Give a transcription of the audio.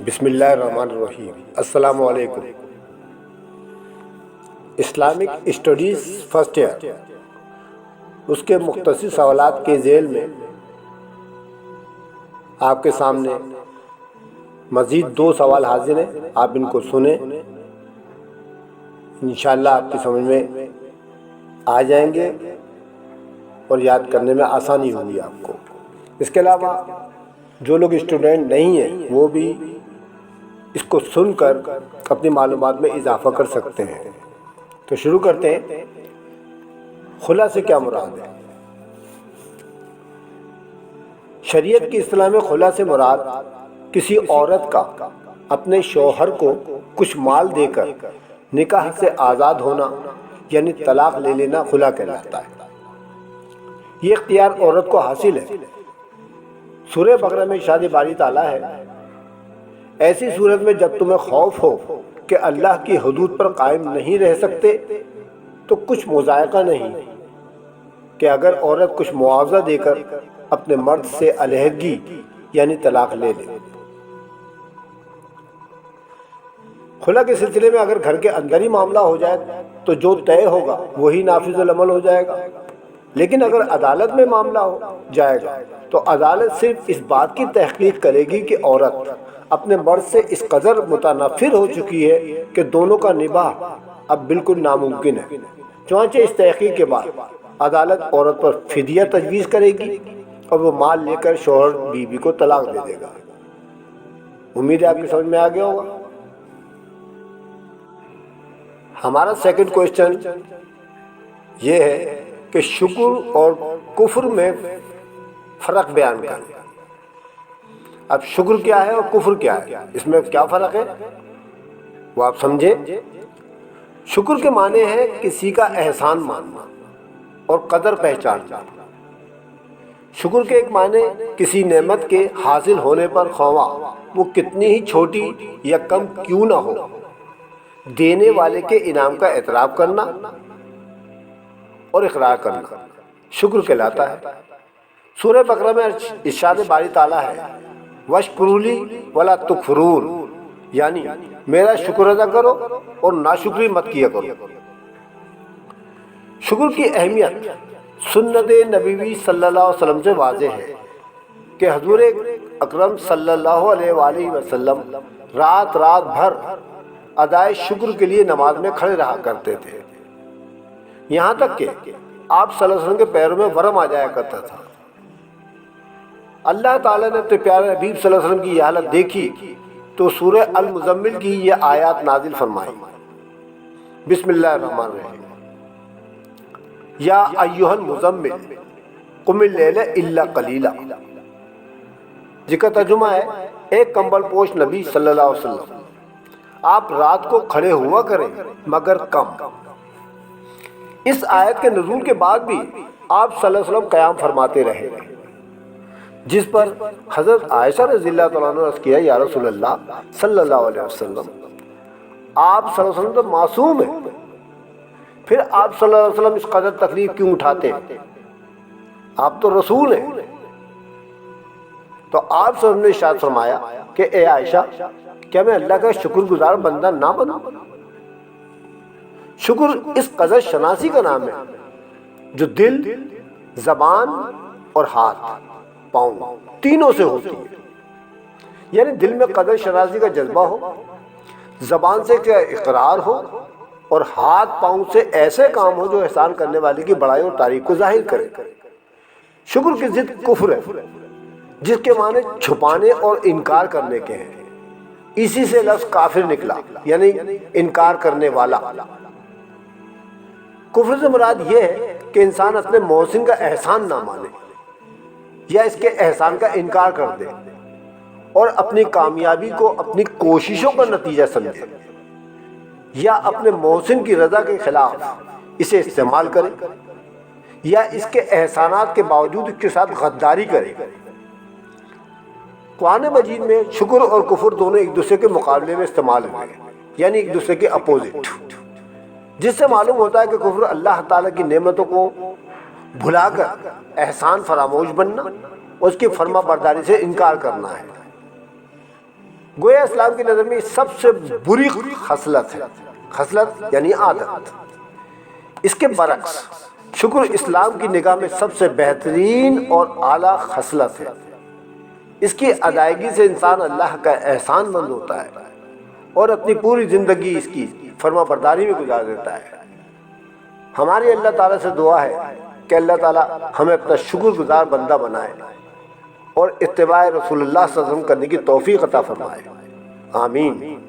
بسم اللہ الرحمن الرحیم۔ السلام علیکم۔ اسلامک اسٹڈیز فرسٹ ایئر، اس کے مختصر سوالات کے ذیل میں آپ کے سامنے مزید 2 سوال حاضر ہیں۔ آپ ان کو سنیں، انشاءاللہ آپ کی سمجھ میں آ جائیں گے اور یاد کرنے میں آسانی ہوگی آپ کو۔ اس کے علاوہ جو لوگ اسٹوڈنٹ نہیں ہیں وہ بھی اس کو سن کر اپنی معلومات میں اضافہ کر سکتے ہیں۔ تو شروع کرتے ہیں۔ خلا سے کیا مراد ہے؟ شریعت کی اصطلاح میں خلا سے مراد کسی عورت کا اپنے شوہر کو کچھ مال دے کر نکاح سے آزاد ہونا یعنی طلاق لے لینا خلا کہلاتا ہے۔ یہ اختیار عورت کو حاصل ہے۔ سورہ بقرہ میں ارشاد باری تعالیٰ ہے، ایسی صورت میں جب تمہیں خوف ہو کہ اللہ کی حدود پر قائم نہیں رہ سکتے تو کچھ مضائقہ نہیں کہ اگر عورت کچھ معاوضہ دے کر اپنے مرد سے علیحدگی یعنی طلاق لے لے۔ خلا کے سلسلے میں اگر گھر کے اندر ہی معاملہ ہو جائے تو جو طے ہوگا وہی نافذ العمل ہو جائے گا، لیکن اگر عدالت میں معاملہ ہو جائے گا تو عدالت صرف اس بات کی تحقیق کرے گی کہ عورت اپنے مرد سے اس قدر متنفر ہو چکی ہے کہ دونوں کا نباہ اب بالکل ناممکن ہے۔ چنانچہ اس تحقیق کے بعد عدالت عورت پر فدیہ تجویز کرے گی اور وہ مال لے کر شوہر بیوی کو طلاق دے دے گا۔ امید ہے آپ کی سمجھ میں آ گیا ہوگا۔ ہمارا سیکنڈ کویسچن یہ ہے کہ شکر اور کفر میں فرق بیان کریں۔ اب شکر کیا ہے اور کفر کیا ہے، اس میں کیا فرق ہے وہ آپ سمجھیں۔ شکر کے معنی ہے کسی کا احسان ماننا اور قدر پہچاننا۔ شکر کے ایک معنی کسی نعمت کے حاصل ہونے پر خواہ وہ کتنی ہی چھوٹی یا کم کیوں نہ ہو دینے والے کے انعام کا اعتراف کرنا اور اقرار کرنا شکر کہلاتا ہے۔ سورہ بقرہ میں ارشاد باری تعالیٰ ہے، وَاشْكُرُوا لِي وَلَا تَكْفُرُونَ، یعنی میرا شکر ادا کرو اور ناشکری مت کیا کرو۔ شکر کی اہمیت سنت نبوی صلی اللہ علیہ وسلم سے واضح ہے کہ حضور اکرم صلی اللہ علیہ وآلہ وسلم رات بھر ادائے شکر کے لیے نماز میں کھڑے رہا کرتے تھے، یہاں تک کہ آپ صلی اللہ علیہ وسلم کے پیروں میں ورم آ جایا کرتا تھا۔ اللہ تعالیٰ نے اپنے پیارے حبیب صلی اللہ علیہ وسلم کی یہ حالت دیکھی تو سورہ المزمل کی یہ آیات نازل فرمائی۔ بسم اللہ الرحمن الرحیم، یا ایھا المزمل قم اللیل الا قلیلا، جس کا ترجمہ ہے، ایک کمبل پوش نبی صلی اللہ علیہ وسلم، آپ رات کو کھڑے ہوا کریں مگر کم۔ اس آیت کے نزول کے بعد بھی آپ صلی اللہ علیہ وسلم قیام فرماتے رہے، جس پر حضرت عائشہ رضی اللہ تعالیٰ عنہ نے عرض کیا، یا رسول اللہ صلی اللہ علیہ وسلم، آپ صلی اللہ علیہ وسلم تو معصوم ہیں، پھر آپ صلی اللہ علیہ وسلم اس قدر تکلیف کیوں اٹھاتے ہیں؟ آپ تو رسول ہیں۔ تو آپ صلی اللہ علیہ وسلم نے ارشاد فرمایا کہ اے عائشہ، کیا میں اللہ کا شکر گزار بندہ نہ بنوں؟ شکر اس قدر شناسی کا نام ہے جو دل، زبان اور ہاتھ پاؤں تینوں سے ہوتی ہے۔ یعنی دل میں قدر شناسی کا جذبہ ہو، زبان سے کیا اقرار ہو، اور ہاتھ پاؤں سے ایسے کام ہو جو احسان کرنے والے کی بڑائی اور تعریف کو ظاہر کرے۔ شکر کی ضد کفر ہے، جس کے معنی چھپانے اور انکار کرنے کے ہیں۔ اسی سے لفظ کافر نکلا، یعنی انکار کرنے والا۔ کفر سے مراد یہ ہے کہ انسان اپنے محسن کا احسان نہ مانے یا اس کے احسان کا انکار کر دے اور اپنی کامیابی کو اپنی کوششوں کا نتیجہ سمجھے، یا اپنے محسن کی رضا کے خلاف اسے استعمال کرے، یا اس کے احسانات کے باوجود اس کے ساتھ غداری کرے۔ قرآن مجید میں شکر اور کفر دونوں ایک دوسرے کے مقابلے میں استعمال ہوئے ہیں، یعنی ایک دوسرے کے اپوزٹ، جس سے معلوم ہوتا ہے کہ کفر اللہ تعالیٰ کی نعمتوں کو بھلا کر احسان فراموش بننا اور اس کی فرما برداری سے انکار کرنا ہے، گویا اسلام کی نظر میں سب سے بری خصلت ہے، خصلت یعنی عادت۔ اس کے برعکس شکر اسلام کی نگاہ میں سب سے بہترین اور اعلیٰ خصلت ہے۔ اس کی ادائیگی سے انسان اللہ کا احسان مند ہوتا ہے اور اپنی پوری زندگی اس کی فرما برداری میں گزار دیتا ہے۔ ہماری اللہ تعالیٰ سے دعا ہے کہ اللہ تعالیٰ ہمیں اپنا شکر گزار بندہ بنائے اور اتباع رسول اللہ صلی اللہ علیہ وسلم کرنے کی توفیق عطا فرمائے، آمین۔